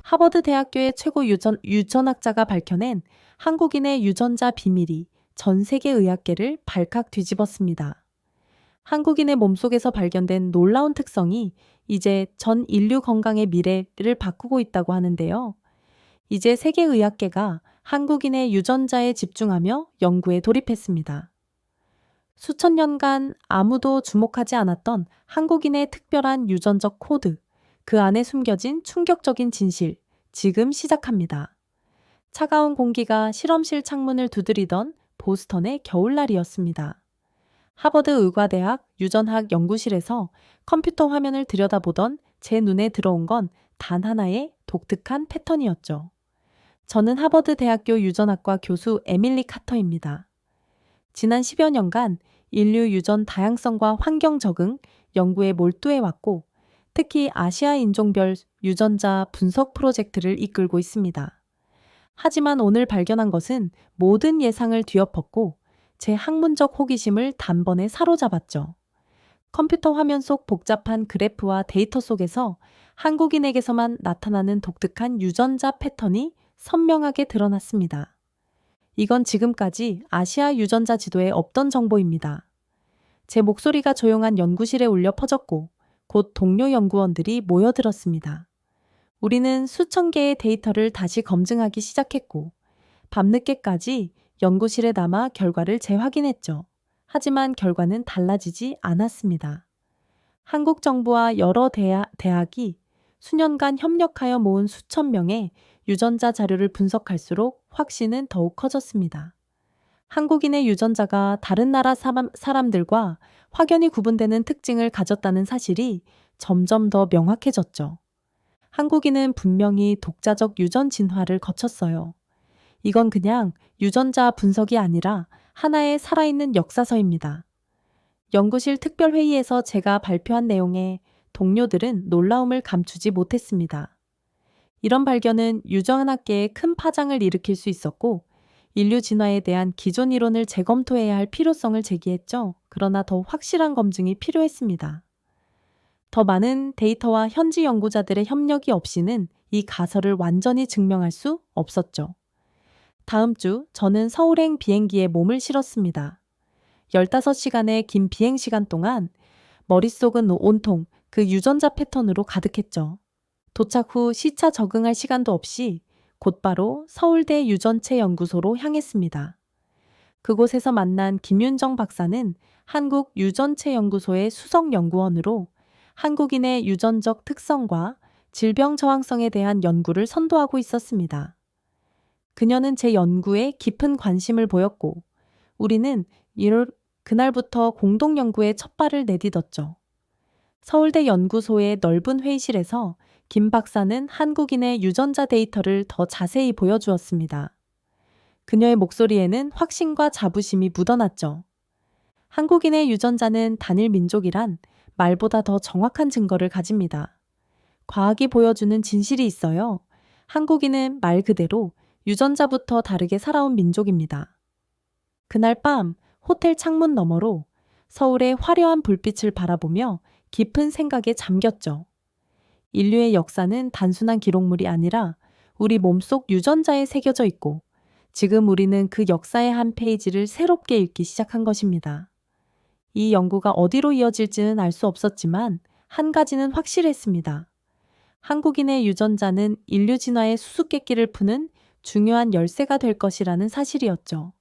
하버드 대학교의 최고 유전학자가 밝혀낸 한국인의 유전자 비밀이 전 세계 의학계를 발칵 뒤집었습니다. 한국인의 몸속에서 발견된 놀라운 특성이 이제 전 인류 건강의 미래를 바꾸고 있다고 하는데요. 이제 세계의학계가 한국인의 유전자에 집중하며 연구에 돌입했습니다. 수천 년간 아무도 주목하지 않았던 한국인의 특별한 유전적 코드, 그 안에 숨겨진 충격적인 진실, 지금 시작합니다. 차가운 공기가 실험실 창문을 두드리던 보스턴의 겨울날이었습니다. 하버드 의과대학 유전학 연구실에서 컴퓨터 화면을 들여다보던 제 눈에 들어온 건 단 하나의 독특한 패턴이었죠. 저는 하버드 대학교 유전학과 교수 에밀리 카터입니다. 지난 10여 년간 인류 유전 다양성과 환경 적응 연구에 몰두해 왔고, 특히 아시아 인종별 유전자 분석 프로젝트를 이끌고 있습니다. 하지만 오늘 발견한 것은 모든 예상을 뒤엎었고, 제 학문적 호기심을 단번에 사로잡았죠. 컴퓨터 화면 속 복잡한 그래프와 데이터 속에서 한국인에게서만 나타나는 독특한 유전자 패턴이 선명하게 드러났습니다. 이건 지금까지 아시아 유전자 지도에 없던 정보입니다. 제 목소리가 조용한 연구실에 울려 퍼졌고, 곧 동료 연구원들이 모여들었습니다. 우리는 수천 개의 데이터를 다시 검증하기 시작했고, 밤늦게까지 연구실에 남아 결과를 재확인했죠. 하지만 결과는 달라지지 않았습니다. 한국 정부와 여러 대학이 수년간 협력하여 모은 수천 명의 유전자 자료를 분석할수록 확신은 더욱 커졌습니다. 한국인의 유전자가 다른 나라 사람들과 확연히 구분되는 특징을 가졌다는 사실이 점점 더 명확해졌죠. 한국인은 분명히 독자적 유전 진화를 거쳤어요. 이건 그냥 유전자 분석이 아니라 하나의 살아있는 역사서입니다. 연구실 특별회의에서 제가 발표한 내용에 동료들은 놀라움을 감추지 못했습니다. 이런 발견은 유전학계에 큰 파장을 일으킬 수 있었고, 인류 진화에 대한 기존 이론을 재검토해야 할 필요성을 제기했죠. 그러나 더 확실한 검증이 필요했습니다. 더 많은 데이터와 현지 연구자들의 협력이 없이는 이 가설을 완전히 증명할 수 없었죠. 다음 주 저는 서울행 비행기에 몸을 실었습니다. 15시간의 긴 비행 시간 동안 머릿속은 온통 그 유전자 패턴으로 가득했죠. 도착 후 시차 적응할 시간도 없이 곧바로 서울대 유전체 연구소로 향했습니다. 그곳에서 만난 김윤정 박사는 한국 유전체 연구소의 수석 연구원으로 한국인의 유전적 특성과 질병 저항성에 대한 연구를 선도하고 있었습니다. 그녀는 제 연구에 깊은 관심을 보였고, 우리는 그날부터 공동 연구에 첫 발을 내딛었죠. 서울대 연구소의 넓은 회의실에서 김 박사는 한국인의 유전자 데이터를 더 자세히 보여주었습니다. 그녀의 목소리에는 확신과 자부심이 묻어났죠. 한국인의 유전자는 단일 민족이란 말보다 더 정확한 증거를 가집니다. 과학이 보여주는 진실이 있어요. 한국인은 말 그대로 유전자부터 다르게 살아온 민족입니다. 그날 밤 호텔 창문 너머로 서울의 화려한 불빛을 바라보며 깊은 생각에 잠겼죠. 인류의 역사는 단순한 기록물이 아니라 우리 몸속 유전자에 새겨져 있고, 지금 우리는 그 역사의 한 페이지를 새롭게 읽기 시작한 것입니다. 이 연구가 어디로 이어질지는 알 수 없었지만 한 가지는 확실했습니다. 한국인의 유전자는 인류 진화의 수수께끼를 푸는 중요한 열쇠가 될 것이라는 사실이었죠.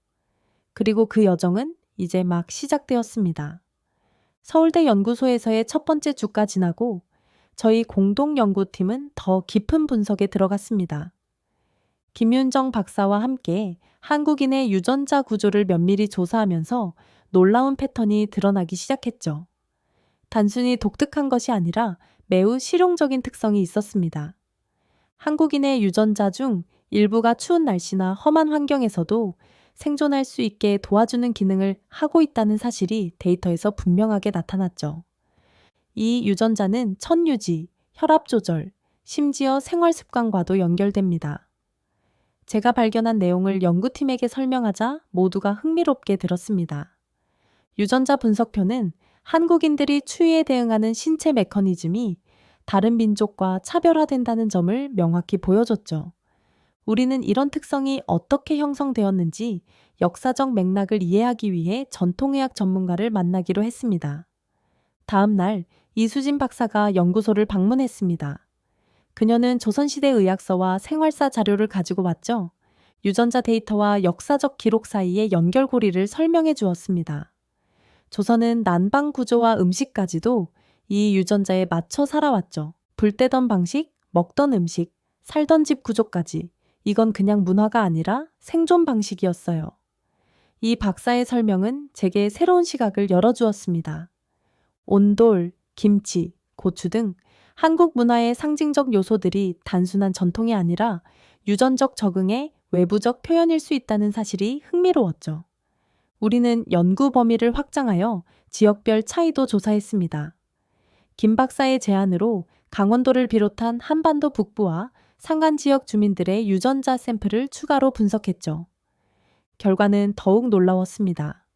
그리고 그 여정은 이제 막 시작되었습니다. 서울대 연구소에서의 첫 번째 주가 지나고 저희 공동 연구팀은 더 깊은 분석에 들어갔습니다. 김윤정 박사와 함께 한국인의 유전자 구조를 면밀히 조사하면서 놀라운 패턴이 드러나기 시작했죠. 단순히 독특한 것이 아니라 매우 실용적인 특성이 있었습니다. 한국인의 유전자 중 일부가 추운 날씨나 험한 환경에서도 생존할 수 있게 도와주는 기능을 하고 있다는 사실이 데이터에서 분명하게 나타났죠. 이 유전자는 천유지, 혈압 조절, 심지어 생활 습관과도 연결됩니다. 제가 발견한 내용을 연구팀에게 설명하자 모두가 흥미롭게 들었습니다. 유전자 분석표는 한국인들이 추위에 대응하는 신체 메커니즘이 다른 민족과 차별화된다는 점을 명확히 보여줬죠. 우리는 이런 특성이 어떻게 형성되었는지 역사적 맥락을 이해하기 위해 전통의학 전문가를 만나기로 했습니다. 다음 날 이수진 박사가 연구소를 방문했습니다. 그녀는 조선시대 의학서와 생활사 자료를 가지고 왔죠. 유전자 데이터와 역사적 기록 사이의 연결고리를 설명해 주었습니다. 조선은 난방 구조와 음식까지도 이 유전자에 맞춰 살아왔죠. 불 떼던 방식, 먹던 음식, 살던 집 구조까지. 이건 그냥 문화가 아니라 생존 방식이었어요. 이 박사의 설명은 제게 새로운 시각을 열어주었습니다. 온돌, 김치, 고추 등 한국 문화의 상징적 요소들이 단순한 전통이 아니라 유전적 적응의 외부적 표현일 수 있다는 사실이 흥미로웠죠. 우리는 연구 범위를 확장하여 지역별 차이도 조사했습니다. 김 박사의 제안으로 강원도를 비롯한 한반도 북부와 산간 지역 주민들의 유전자 샘플을 추가로 분석했죠. 결과는 더욱 놀라웠습니다.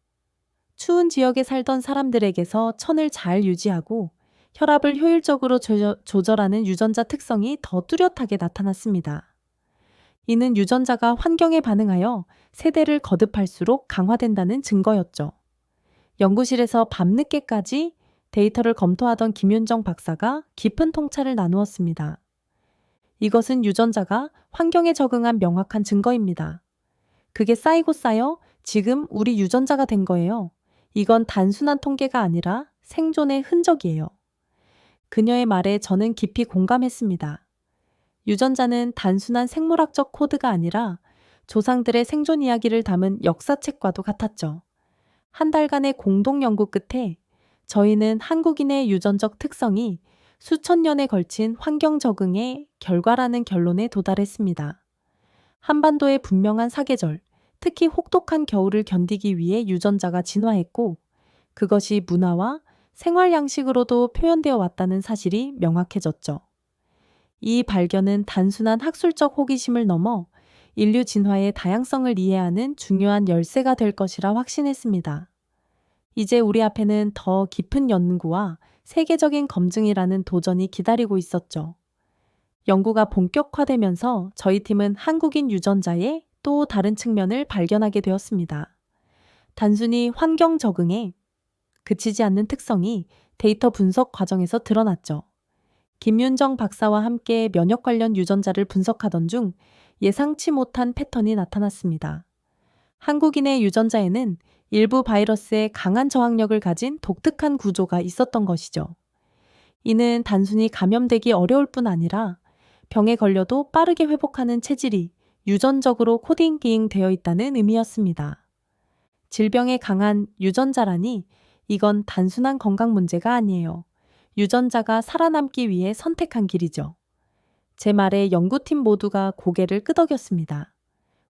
추운 지역에 살던 사람들에게서 천을 잘 유지하고 혈압을 효율적으로 조절하는 유전자 특성이 더 뚜렷하게 나타났습니다. 이는 유전자가 환경에 반응하여 세대를 거듭할수록 강화된다는 증거였죠. 연구실에서 밤늦게까지 데이터를 검토하던 김윤정 박사가 깊은 통찰을 나누었습니다. 이것은 유전자가 환경에 적응한 명확한 증거입니다. 그게 쌓이고 쌓여 지금 우리 유전자가 된 거예요. 이건 단순한 통계가 아니라 생존의 흔적이에요. 그녀의 말에 저는 깊이 공감했습니다. 유전자는 단순한 생물학적 코드가 아니라 조상들의 생존 이야기를 담은 역사책과도 같았죠. 한 달간의 공동 연구 끝에 저희는 한국인의 유전적 특성이 수천 년에 걸친 환경 적응의 결과라는 결론에 도달했습니다. 한반도의 분명한 사계절, 특히 혹독한 겨울을 견디기 위해 유전자가 진화했고, 그것이 문화와 생활 양식으로도 표현되어 왔다는 사실이 명확해졌죠. 이 발견은 단순한 학술적 호기심을 넘어 인류 진화의 다양성을 이해하는 중요한 열쇠가 될 것이라 확신했습니다. 이제 우리 앞에는 더 깊은 연구와 세계적인 검증이라는 도전이 기다리고 있었죠. 연구가 본격화되면서 저희 팀은 한국인 유전자의 또 다른 측면을 발견하게 되었습니다. 단순히 환경 적응에 그치지 않는 특성이 데이터 분석 과정에서 드러났죠. 김윤정 박사와 함께 면역 관련 유전자를 분석하던 중 예상치 못한 패턴이 나타났습니다. 한국인의 유전자에는 일부 바이러스에 강한 저항력을 가진 독특한 구조가 있었던 것이죠. 이는 단순히 감염되기 어려울 뿐 아니라 병에 걸려도 빠르게 회복하는 체질이 유전적으로 코딩되어 있다는 의미였습니다. 질병에 강한 유전자라니 이건 단순한 건강 문제가 아니에요. 유전자가 살아남기 위해 선택한 길이죠. 제 말에 연구팀 모두가 고개를 끄덕였습니다.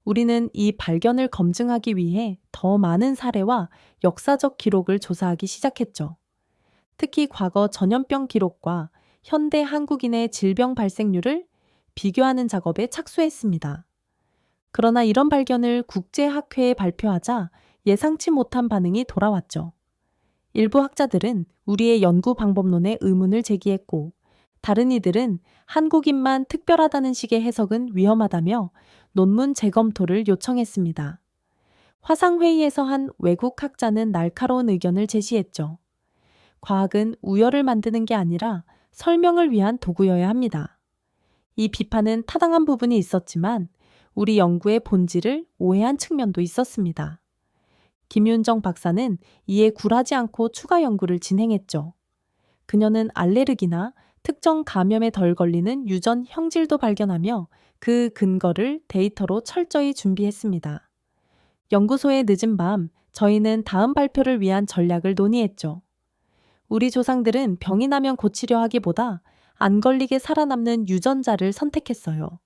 우리는 이 발견을 검증하기 위해 더 많은 사례와 역사적 기록을 조사하기 시작했죠. 특히 과거 전염병 기록과 현대 한국인의 질병 발생률을 비교하는 작업에 착수했습니다. 그러나 이런 발견을 국제학회에 발표하자 예상치 못한 반응이 돌아왔죠. 일부 학자들은 우리의 연구 방법론에 의문을 제기했고, 다른 이들은 한국인만 특별하다는 식의 해석은 위험하다며 논문 재검토를 요청했습니다. 화상회의에서 한 외국 학자는 날카로운 의견을 제시했죠. 과학은 우열을 만드는 게 아니라 설명을 위한 도구여야 합니다. 이 비판은 타당한 부분이 있었지만 우리 연구의 본질을 오해한 측면도 있었습니다. 김윤정 박사는 이에 굴하지 않고 추가 연구를 진행했죠. 그녀는 알레르기나 특정 감염에 덜 걸리는 유전 형질도 발견하며 그 근거를 데이터로 철저히 준비했습니다. 연구소의 늦은 밤, 저희는 다음 발표를 위한 전략을 논의했죠. 우리 조상들은 병이 나면 고치려 하기보다 안 걸리게 살아남는 유전자를 선택했어요.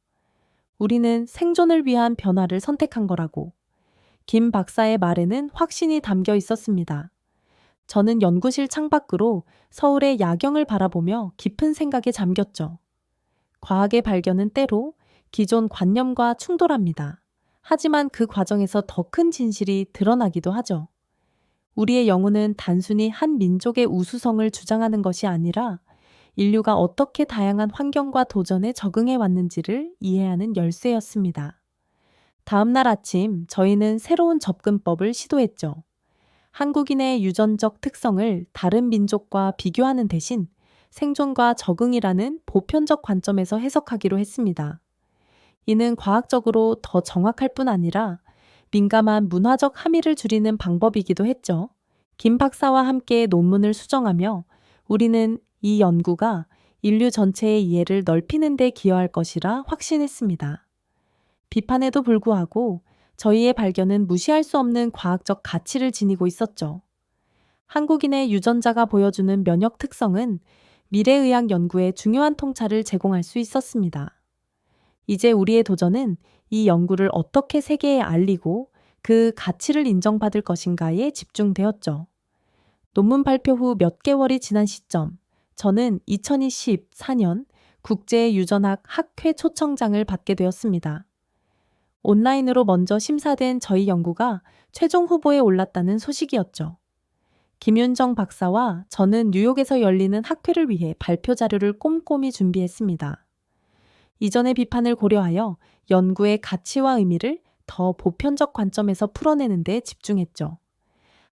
우리는 생존을 위한 변화를 선택한 거라고. 김 박사의 말에는 확신이 담겨 있었습니다. 저는 연구실 창밖으로 서울의 야경을 바라보며 깊은 생각에 잠겼죠. 과학의 발견은 때로 기존 관념과 충돌합니다. 하지만 그 과정에서 더 큰 진실이 드러나기도 하죠. 우리의 영혼은 단순히 한 민족의 우수성을 주장하는 것이 아니라 인류가 어떻게 다양한 환경과 도전에 적응해 왔는지를 이해하는 열쇠였습니다. 다음 날 아침, 저희는 새로운 접근법을 시도했죠. 한국인의 유전적 특성을 다른 민족과 비교하는 대신 생존과 적응이라는 보편적 관점에서 해석하기로 했습니다. 이는 과학적으로 더 정확할 뿐 아니라 민감한 문화적 함의를 줄이는 방법이기도 했죠. 김 박사와 함께 논문을 수정하며 우리는 이 연구가 인류 전체의 이해를 넓히는 데 기여할 것이라 확신했습니다. 비판에도 불구하고 저희의 발견은 무시할 수 없는 과학적 가치를 지니고 있었죠. 한국인의 유전자가 보여주는 면역 특성은 미래의학 연구에 중요한 통찰을 제공할 수 있었습니다. 이제 우리의 도전은 이 연구를 어떻게 세계에 알리고 그 가치를 인정받을 것인가에 집중되었죠. 논문 발표 후 몇 개월이 지난 시점, 저는 2024년 국제유전학 학회 초청장을 받게 되었습니다. 온라인으로 먼저 심사된 저희 연구가 최종 후보에 올랐다는 소식이었죠. 김윤정 박사와 저는 뉴욕에서 열리는 학회를 위해 발표 자료를 꼼꼼히 준비했습니다. 이전의 비판을 고려하여 연구의 가치와 의미를 더 보편적 관점에서 풀어내는 데 집중했죠.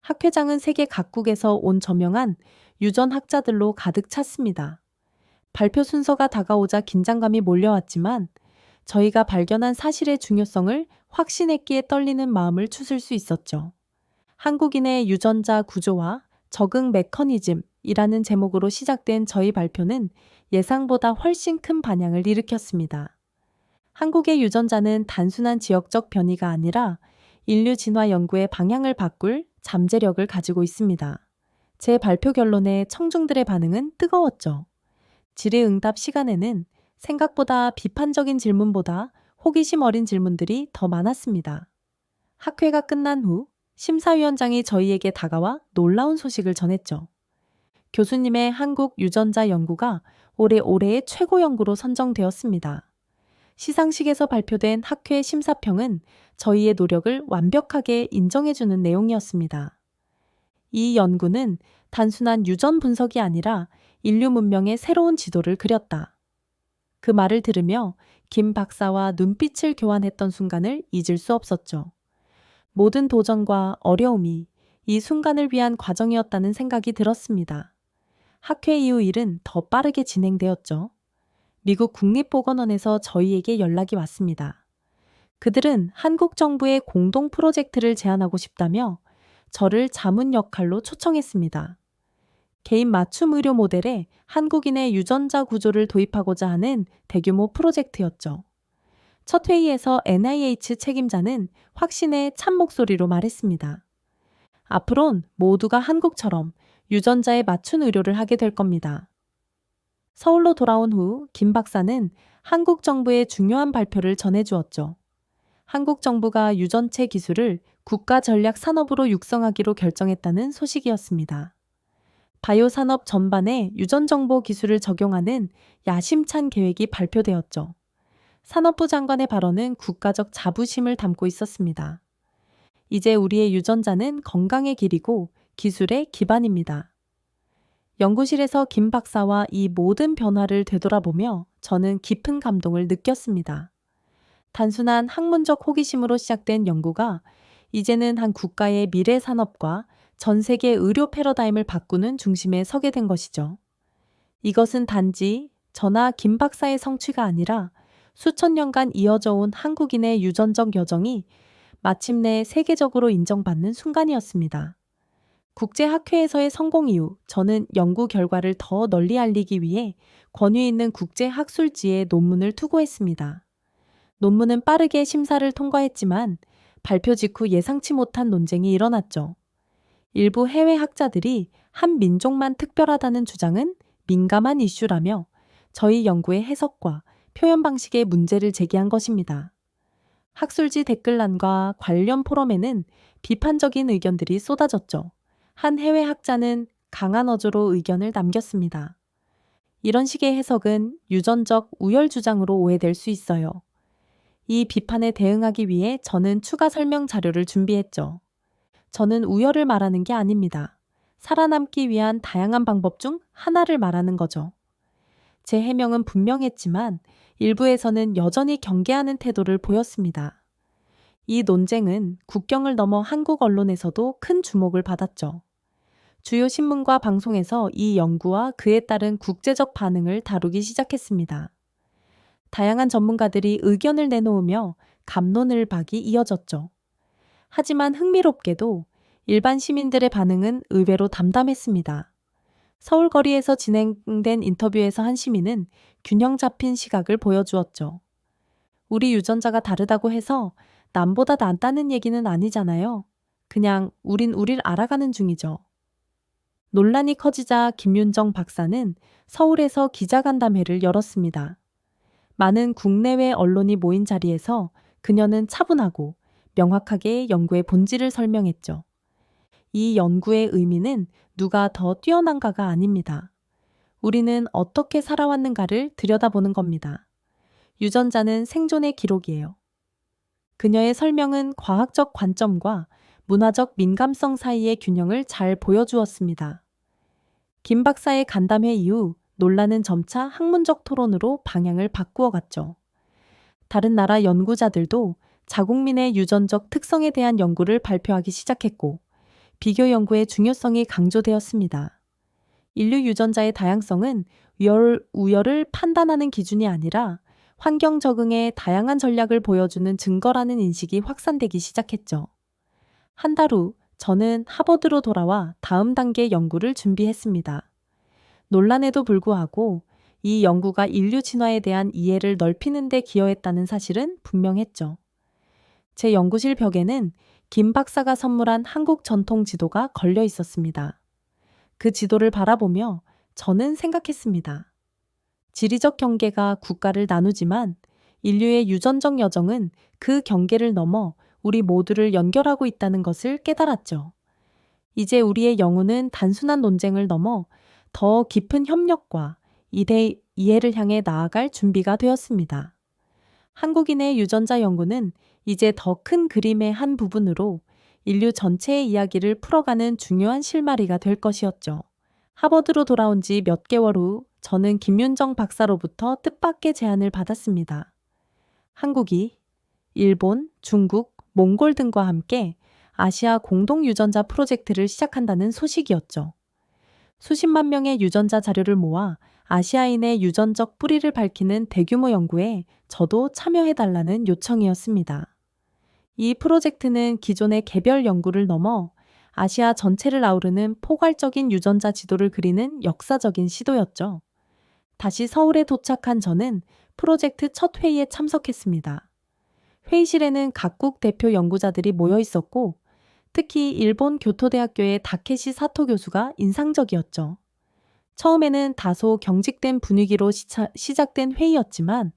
학회장은 세계 각국에서 온 저명한 유전학자들로 가득 찼습니다. 발표 순서가 다가오자 긴장감이 몰려왔지만 저희가 발견한 사실의 중요성을 확신했기에 떨리는 마음을 추스를 수 있었죠. 한국인의 유전자 구조와 적응 메커니즘이라는 제목으로 시작된 저희 발표는 예상보다 훨씬 큰 반향을 일으켰습니다. 한국의 유전자는 단순한 지역적 변이가 아니라 인류 진화 연구의 방향을 바꿀 잠재력을 가지고 있습니다. 제 발표 결론에 청중들의 반응은 뜨거웠죠. 질의응답 시간에는 생각보다 비판적인 질문보다 호기심 어린 질문들이 더 많았습니다. 학회가 끝난 후 심사위원장이 저희에게 다가와 놀라운 소식을 전했죠. 교수님의 한국 유전자 연구가 올해의 최고 연구로 선정되었습니다. 시상식에서 발표된 학회 심사평은 저희의 노력을 완벽하게 인정해주는 내용이었습니다. 이 연구는 단순한 유전 분석이 아니라 인류 문명의 새로운 지도를 그렸다. 그 말을 들으며 김 박사와 눈빛을 교환했던 순간을 잊을 수 없었죠. 모든 도전과 어려움이 이 순간을 위한 과정이었다는 생각이 들었습니다. 학회 이후 일은 더 빠르게 진행되었죠. 미국 국립보건원에서 저희에게 연락이 왔습니다. 그들은 한국 정부의 공동 프로젝트를 제안하고 싶다며 저를 자문 역할로 초청했습니다. 개인 맞춤 의료 모델에 한국인의 유전자 구조를 도입하고자 하는 대규모 프로젝트였죠. 첫 회의에서 NIH 책임자는 확신의 찬 목소리로 말했습니다. 앞으론 모두가 한국처럼 유전자에 맞춘 의료를 하게 될 겁니다. 서울로 돌아온 후 김 박사는 한국 정부의 중요한 발표를 전해주었죠. 한국 정부가 유전체 기술을 국가 전략 산업으로 육성하기로 결정했다는 소식이었습니다. 바이오 산업 전반에 유전 정보 기술을 적용하는 야심찬 계획이 발표되었죠. 산업부 장관의 발언은 국가적 자부심을 담고 있었습니다. 이제 우리의 유전자는 건강의 길이고 기술의 기반입니다. 연구실에서 김 박사와 이 모든 변화를 되돌아보며 저는 깊은 감동을 느꼈습니다. 단순한 학문적 호기심으로 시작된 연구가 이제는 한 국가의 미래 산업과 전 세계 의료 패러다임을 바꾸는 중심에 서게 된 것이죠. 이것은 단지 저나 김 박사의 성취가 아니라 수천 년간 이어져 온 한국인의 유전적 여정이 마침내 세계적으로 인정받는 순간이었습니다. 국제학회에서의 성공 이후 저는 연구 결과를 더 널리 알리기 위해 권위 있는 국제학술지에 논문을 투고했습니다. 논문은 빠르게 심사를 통과했지만 발표 직후 예상치 못한 논쟁이 일어났죠. 일부 해외 학자들이 한 민족만 특별하다는 주장은 민감한 이슈라며 저희 연구의 해석과 표현 방식에 문제를 제기한 것입니다. 학술지 댓글란과 관련 포럼에는 비판적인 의견들이 쏟아졌죠. 한 해외 학자는 강한 어조로 의견을 남겼습니다. 이런 식의 해석은 유전적 우열 주장으로 오해될 수 있어요. 이 비판에 대응하기 위해 저는 추가 설명 자료를 준비했죠. 저는 우열을 말하는 게 아닙니다. 살아남기 위한 다양한 방법 중 하나를 말하는 거죠. 제 해명은 분명했지만 일부에서는 여전히 경계하는 태도를 보였습니다. 이 논쟁은 국경을 넘어 한국 언론에서도 큰 주목을 받았죠. 주요 신문과 방송에서 이 연구와 그에 따른 국제적 반응을 다루기 시작했습니다. 다양한 전문가들이 의견을 내놓으며 갑론을박이 이어졌죠. 하지만 흥미롭게도 일반 시민들의 반응은 의외로 담담했습니다. 서울 거리에서 진행된 인터뷰에서 한 시민은 균형 잡힌 시각을 보여주었죠. 우리 유전자가 다르다고 해서 남보다 낫다는 얘기는 아니잖아요. 그냥 우린 우릴 알아가는 중이죠. 논란이 커지자 김윤정 박사는 서울에서 기자간담회를 열었습니다. 많은 국내외 언론이 모인 자리에서 그녀는 차분하고 명확하게 연구의 본질을 설명했죠. 이 연구의 의미는 누가 더 뛰어난가가 아닙니다. 우리는 어떻게 살아왔는가를 들여다보는 겁니다. 유전자는 생존의 기록이에요. 그녀의 설명은 과학적 관점과 문화적 민감성 사이의 균형을 잘 보여주었습니다. 김 박사의 간담회 이후 논란은 점차 학문적 토론으로 방향을 바꾸어 갔죠. 다른 나라 연구자들도 자국민의 유전적 특성에 대한 연구를 발표하기 시작했고, 비교 연구의 중요성이 강조되었습니다. 인류 유전자의 다양성은 우열을 판단하는 기준이 아니라 환경 적응의 다양한 전략을 보여주는 증거라는 인식이 확산되기 시작했죠. 한 달 후 저는 하버드로 돌아와 다음 단계 연구를 준비했습니다. 논란에도 불구하고 이 연구가 인류 진화에 대한 이해를 넓히는 데 기여했다는 사실은 분명했죠. 제 연구실 벽에는 김 박사가 선물한 한국 전통 지도가 걸려 있었습니다. 그 지도를 바라보며 저는 생각했습니다. 지리적 경계가 국가를 나누지만 인류의 유전적 여정은 그 경계를 넘어 우리 모두를 연결하고 있다는 것을 깨달았죠. 이제 우리의 영혼은 단순한 논쟁을 넘어 더 깊은 협력과 이해를 향해 나아갈 준비가 되었습니다. 한국인의 유전자 연구는 이제 더 큰 그림의 한 부분으로 인류 전체의 이야기를 풀어가는 중요한 실마리가 될 것이었죠. 하버드로 돌아온 지 몇 개월 후 저는 김윤정 박사로부터 뜻밖의 제안을 받았습니다. 한국이 일본, 중국, 몽골 등과 함께 아시아 공동 유전자 프로젝트를 시작한다는 소식이었죠. 수십만 명의 유전자 자료를 모아 아시아인의 유전적 뿌리를 밝히는 대규모 연구에 저도 참여해달라는 요청이었습니다. 이 프로젝트는 기존의 개별 연구를 넘어 아시아 전체를 아우르는 포괄적인 유전자 지도를 그리는 역사적인 시도였죠. 다시 서울에 도착한 저는 프로젝트 첫 회의에 참석했습니다. 회의실에는 각국 대표 연구자들이 모여 있었고, 특히 일본 교토대학교의 다케시 사토 교수가 인상적이었죠. 처음에는 다소 경직된 분위기로 시작된 회의였지만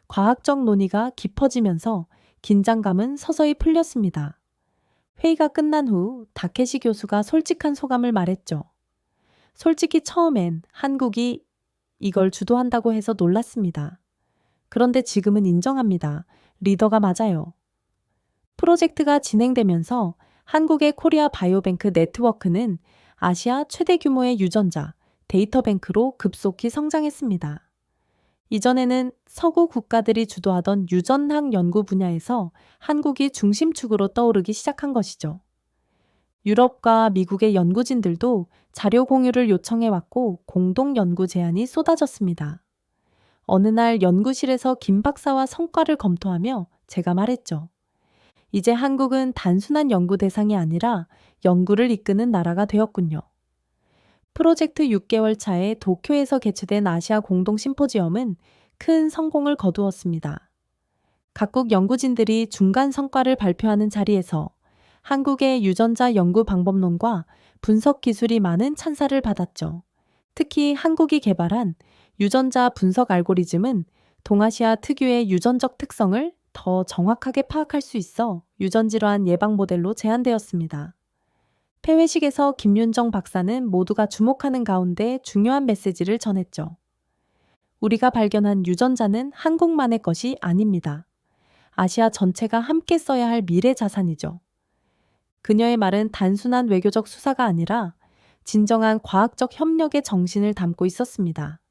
과학적 논의가 깊어지면서 긴장감은 서서히 풀렸습니다. 회의가 끝난 후 다케시 교수가 솔직한 소감을 말했죠. 솔직히 처음엔 한국이 이걸 주도한다고 해서 놀랐습니다. 그런데 지금은 인정합니다. 리더가 맞아요. 프로젝트가 진행되면서 한국의 코리아 바이오뱅크 네트워크는 아시아 최대 규모의 유전자, 데이터뱅크로 급속히 성장했습니다. 이전에는 서구 국가들이 주도하던 유전학 연구 분야에서 한국이 중심축으로 떠오르기 시작한 것이죠. 유럽과 미국의 연구진들도 자료 공유를 요청해왔고 공동 연구 제안이 쏟아졌습니다. 어느 날 연구실에서 김 박사와 성과를 검토하며 제가 말했죠. 이제 한국은 단순한 연구 대상이 아니라 연구를 이끄는 나라가 되었군요. 프로젝트 6개월 차에 도쿄에서 개최된 아시아 공동 심포지엄은 큰 성공을 거두었습니다. 각국 연구진들이 중간 성과를 발표하는 자리에서 한국의 유전자 연구 방법론과 분석 기술이 많은 찬사를 받았죠. 특히 한국이 개발한 유전자 분석 알고리즘은 동아시아 특유의 유전적 특성을 더 정확하게 파악할 수 있어 유전질환 예방 모델로 제안되었습니다. 폐회식에서 김윤정 박사는 모두가 주목하는 가운데 중요한 메시지를 전했죠. 우리가 발견한 유전자는 한국만의 것이 아닙니다. 아시아 전체가 함께 써야 할 미래 자산이죠. 그녀의 말은 단순한 외교적 수사가 아니라 진정한 과학적 협력의 정신을 담고 있었습니다.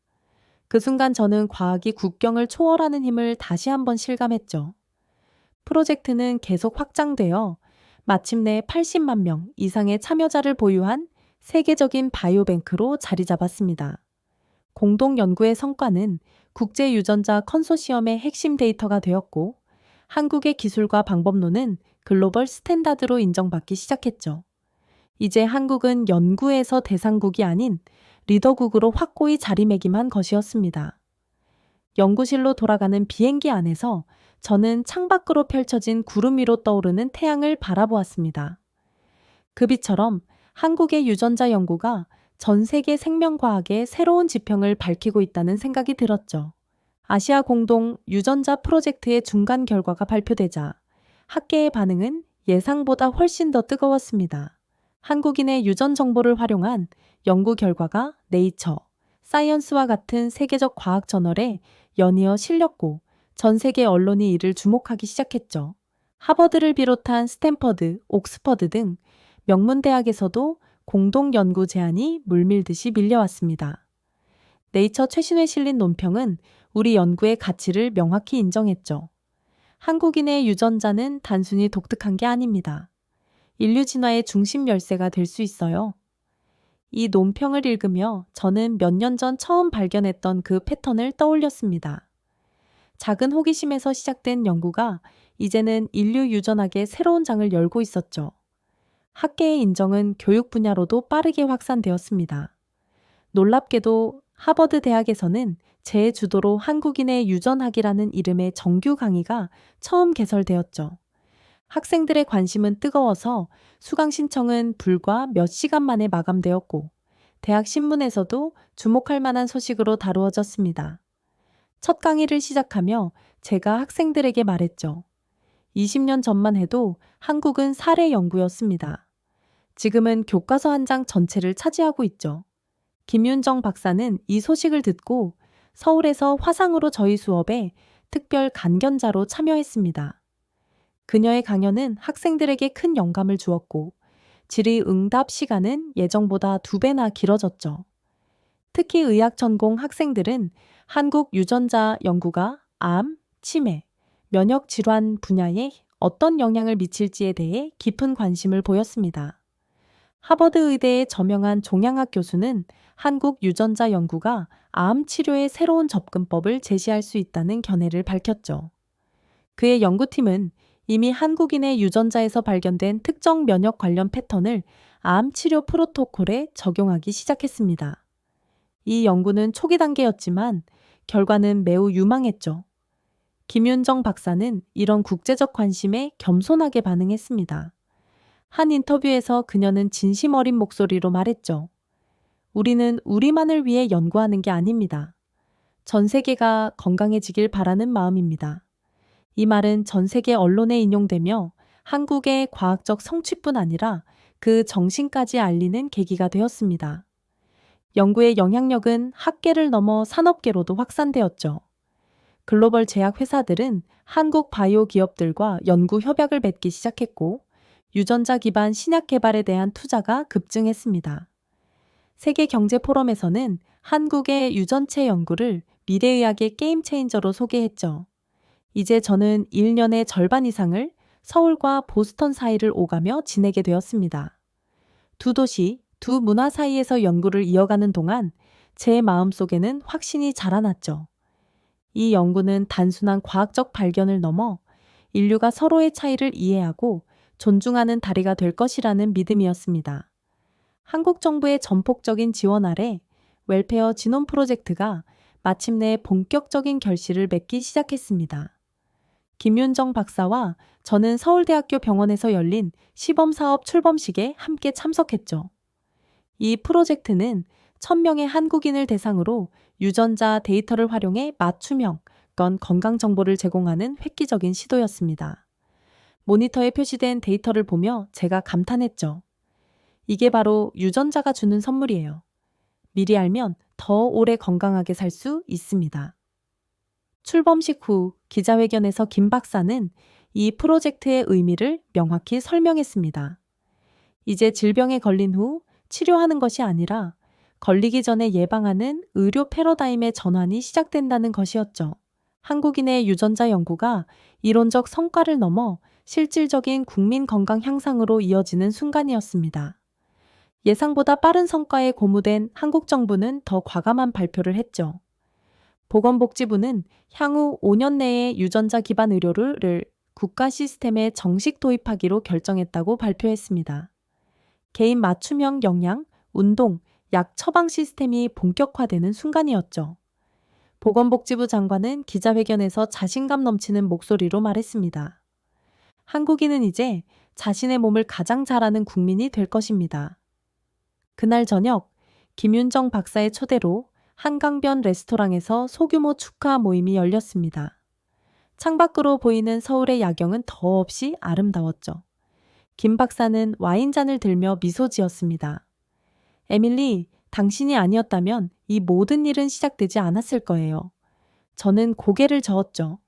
그 순간 저는 과학이 국경을 초월하는 힘을 다시 한번 실감했죠. 프로젝트는 계속 확장되어 마침내 80만 명 이상의 참여자를 보유한 세계적인 바이오뱅크로 자리 잡았습니다. 공동 연구의 성과는 국제유전자 컨소시엄의 핵심 데이터가 되었고, 한국의 기술과 방법론은 글로벌 스탠다드로 인정받기 시작했죠. 이제 한국은 연구에서 대상국이 아닌 리더국으로 확고히 자리매김한 것이었습니다. 연구실로 돌아가는 비행기 안에서 저는 창밖으로 펼쳐진 구름 위로 떠오르는 태양을 바라보았습니다. 그 빛처럼 한국의 유전자 연구가 전 세계 생명과학의 새로운 지평을 밝히고 있다는 생각이 들었죠. 아시아 공동 유전자 프로젝트의 중간 결과가 발표되자 학계의 반응은 예상보다 훨씬 더 뜨거웠습니다. 한국인의 유전 정보를 활용한 연구 결과가 네이처, 사이언스와 같은 세계적 과학 저널에 연이어 실렸고 전 세계 언론이 이를 주목하기 시작했죠. 하버드를 비롯한 스탠퍼드, 옥스퍼드 등 명문 대학에서도 공동 연구 제안이 물밀듯이 밀려왔습니다. 네이처 최신에 실린 논평은 우리 연구의 가치를 명확히 인정했죠. 한국인의 유전자는 단순히 독특한 게 아닙니다. 인류 진화의 중심 열쇠가 될 수 있어요. 이 논평을 읽으며 저는 몇 년 전 처음 발견했던 그 패턴을 떠올렸습니다. 작은 호기심에서 시작된 연구가 이제는 인류 유전학의 새로운 장을 열고 있었죠. 학계의 인정은 교육 분야로도 빠르게 확산되었습니다. 놀랍게도 하버드 대학에서는 제 주도로 한국인의 유전학이라는 이름의 정규 강의가 처음 개설되었죠. 학생들의 관심은 뜨거워서 수강 신청은 불과 몇 시간 만에 마감되었고, 대학 신문에서도 주목할 만한 소식으로 다루어졌습니다. 첫 강의를 시작하며 제가 학생들에게 말했죠. 20년 전만 해도 한국은 사례 연구였습니다. 지금은 교과서 한 장 전체를 차지하고 있죠. 김윤정 박사는 이 소식을 듣고 서울에서 화상으로 저희 수업에 특별 간견자로 참여했습니다. 그녀의 강연은 학생들에게 큰 영감을 주었고, 질의응답 시간은 예정보다 2배나 길어졌죠. 특히 의학 전공 학생들은 한국 유전자 연구가 암, 치매, 면역 질환 분야에 어떤 영향을 미칠지에 대해 깊은 관심을 보였습니다. 하버드 의대의 저명한 종양학 교수는 한국 유전자 연구가 암 치료의 새로운 접근법을 제시할 수 있다는 견해를 밝혔죠. 그의 연구팀은 이미 한국인의 유전자에서 발견된 특정 면역 관련 패턴을 암 치료 프로토콜에 적용하기 시작했습니다. 이 연구는 초기 단계였지만 결과는 매우 유망했죠. 김윤정 박사는 이런 국제적 관심에 겸손하게 반응했습니다. 한 인터뷰에서 그녀는 진심 어린 목소리로 말했죠. 우리는 우리만을 위해 연구하는 게 아닙니다. 전 세계가 건강해지길 바라는 마음입니다. 이 말은 전 세계 언론에 인용되며 한국의 과학적 성취뿐 아니라 그 정신까지 알리는 계기가 되었습니다. 연구의 영향력은 학계를 넘어 산업계로도 확산되었죠. 글로벌 제약 회사들은 한국 바이오 기업들과 연구 협약을 맺기 시작했고, 유전자 기반 신약 개발에 대한 투자가 급증했습니다. 세계 경제 포럼에서는 한국의 유전체 연구를 미래의학의 게임 체인저로 소개했죠. 이제 저는 1년의 절반 이상을 서울과 보스턴 사이를 오가며 지내게 되었습니다. 두 도시, 두 문화 사이에서 연구를 이어가는 동안 제 마음속에는 확신이 자라났죠. 이 연구는 단순한 과학적 발견을 넘어 인류가 서로의 차이를 이해하고 존중하는 다리가 될 것이라는 믿음이었습니다. 한국 정부의 전폭적인 지원 아래 웰페어 지놈 프로젝트가 마침내 본격적인 결실을 맺기 시작했습니다. 김윤정 박사와 저는 서울대학교 병원에서 열린 시범사업 출범식에 함께 참석했죠. 이 프로젝트는 1000명의 한국인을 대상으로 유전자 데이터를 활용해 맞춤형 건강 정보를 제공하는 획기적인 시도였습니다. 모니터에 표시된 데이터를 보며 제가 감탄했죠. 이게 바로 유전자가 주는 선물이에요. 미리 알면 더 오래 건강하게 살 수 있습니다. 출범식 후 기자회견에서 김 박사는 이 프로젝트의 의미를 명확히 설명했습니다. 이제 질병에 걸린 후 치료하는 것이 아니라 걸리기 전에 예방하는 의료 패러다임의 전환이 시작된다는 것이었죠. 한국인의 유전자 연구가 이론적 성과를 넘어 실질적인 국민 건강 향상으로 이어지는 순간이었습니다. 예상보다 빠른 성과에 고무된 한국 정부는 더 과감한 발표를 했죠. 보건복지부는 향후 5년 내에 유전자 기반 의료를 국가 시스템에 정식 도입하기로 결정했다고 발표했습니다. 개인 맞춤형 영양, 운동, 약 처방 시스템이 본격화되는 순간이었죠. 보건복지부 장관은 기자회견에서 자신감 넘치는 목소리로 말했습니다. 한국인은 이제 자신의 몸을 가장 잘 아는 국민이 될 것입니다. 그날 저녁 김윤정 박사의 초대로 한강변 레스토랑에서 소규모 축하 모임이 열렸습니다. 창밖으로 보이는 서울의 야경은 더없이 아름다웠죠. 김 박사는 와인잔을 들며 미소 지었습니다. 에밀리, 당신이 아니었다면 이 모든 일은 시작되지 않았을 거예요. 저는 고개를 저었죠.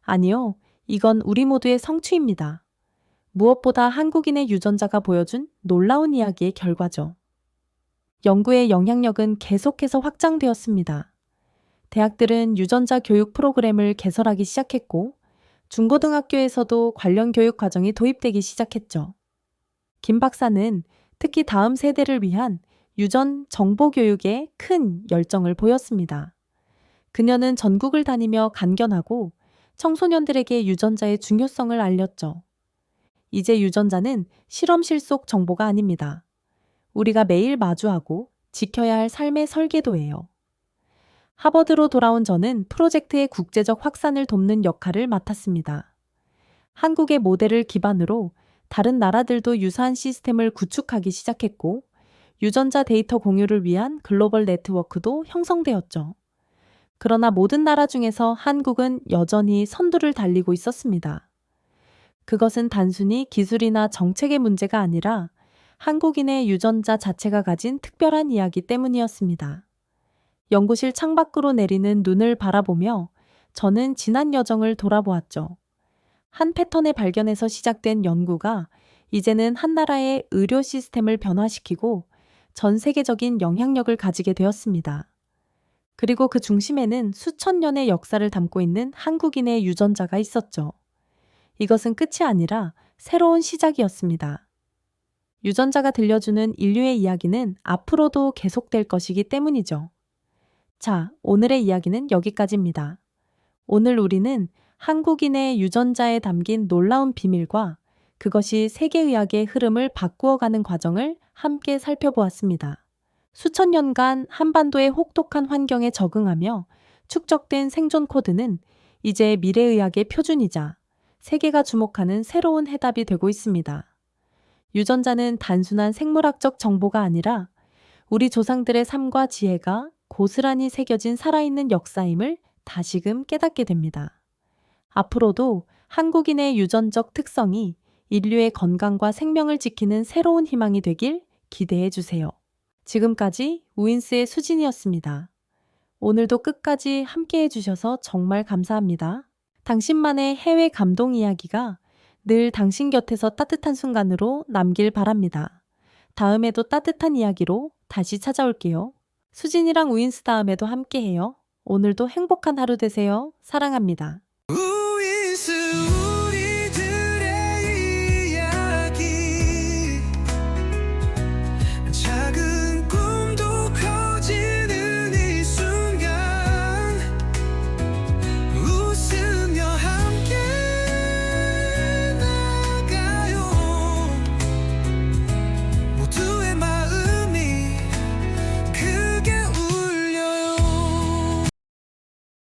아니요, 이건 우리 모두의 성취입니다. 무엇보다 한국인의 유전자가 보여준 놀라운 이야기의 결과죠. 연구의 영향력은 계속해서 확장되었습니다. 대학들은 유전자 교육 프로그램을 개설하기 시작했고, 중고등학교에서도 관련 교육 과정이 도입되기 시작했죠. 김 박사는 특히 다음 세대를 위한 유전 정보 교육에 큰 열정을 보였습니다. 그녀는 전국을 다니며 간견하고 청소년들에게 유전자의 중요성을 알렸죠. 이제 유전자는 실험실 속 정보가 아닙니다. 우리가 매일 마주하고 지켜야 할 삶의 설계도예요. 하버드로 돌아온 저는 프로젝트의 국제적 확산을 돕는 역할을 맡았습니다. 한국의 모델을 기반으로 다른 나라들도 유사한 시스템을 구축하기 시작했고, 유전자 데이터 공유를 위한 글로벌 네트워크도 형성되었죠. 그러나 모든 나라 중에서 한국은 여전히 선두를 달리고 있었습니다. 그것은 단순히 기술이나 정책의 문제가 아니라 한국인의 유전자 자체가 가진 특별한 이야기 때문이었습니다. 연구실 창밖으로 내리는 눈을 바라보며 저는 지난 여정을 돌아보았죠. 한 패턴의 발견에서 시작된 연구가 이제는 한 나라의 의료 시스템을 변화시키고 전 세계적인 영향력을 가지게 되었습니다. 그리고 그 중심에는 수천 년의 역사를 담고 있는 한국인의 유전자가 있었죠. 이것은 끝이 아니라 새로운 시작이었습니다. 유전자가 들려주는 인류의 이야기는 앞으로도 계속될 것이기 때문이죠. 자, 오늘의 이야기는 여기까지입니다. 오늘 우리는 한국인의 유전자에 담긴 놀라운 비밀과 그것이 세계의학의 흐름을 바꾸어가는 과정을 함께 살펴보았습니다. 수천 년간 한반도의 혹독한 환경에 적응하며 축적된 생존 코드는 이제 미래의학의 표준이자 세계가 주목하는 새로운 해답이 되고 있습니다. 유전자는 단순한 생물학적 정보가 아니라 우리 조상들의 삶과 지혜가 고스란히 새겨진 살아있는 역사임을 다시금 깨닫게 됩니다. 앞으로도 한국인의 유전적 특성이 인류의 건강과 생명을 지키는 새로운 희망이 되길 기대해 주세요. 지금까지 우인스의 수진이었습니다. 오늘도 끝까지 함께 해주셔서 정말 감사합니다. 당신만의 해외 감동 이야기가 늘 당신 곁에서 따뜻한 순간으로 남길 바랍니다. 다음에도 따뜻한 이야기로 다시 찾아올게요. 수진이랑 우인스 다음에도 함께해요. 오늘도 행복한 하루 되세요. 사랑합니다.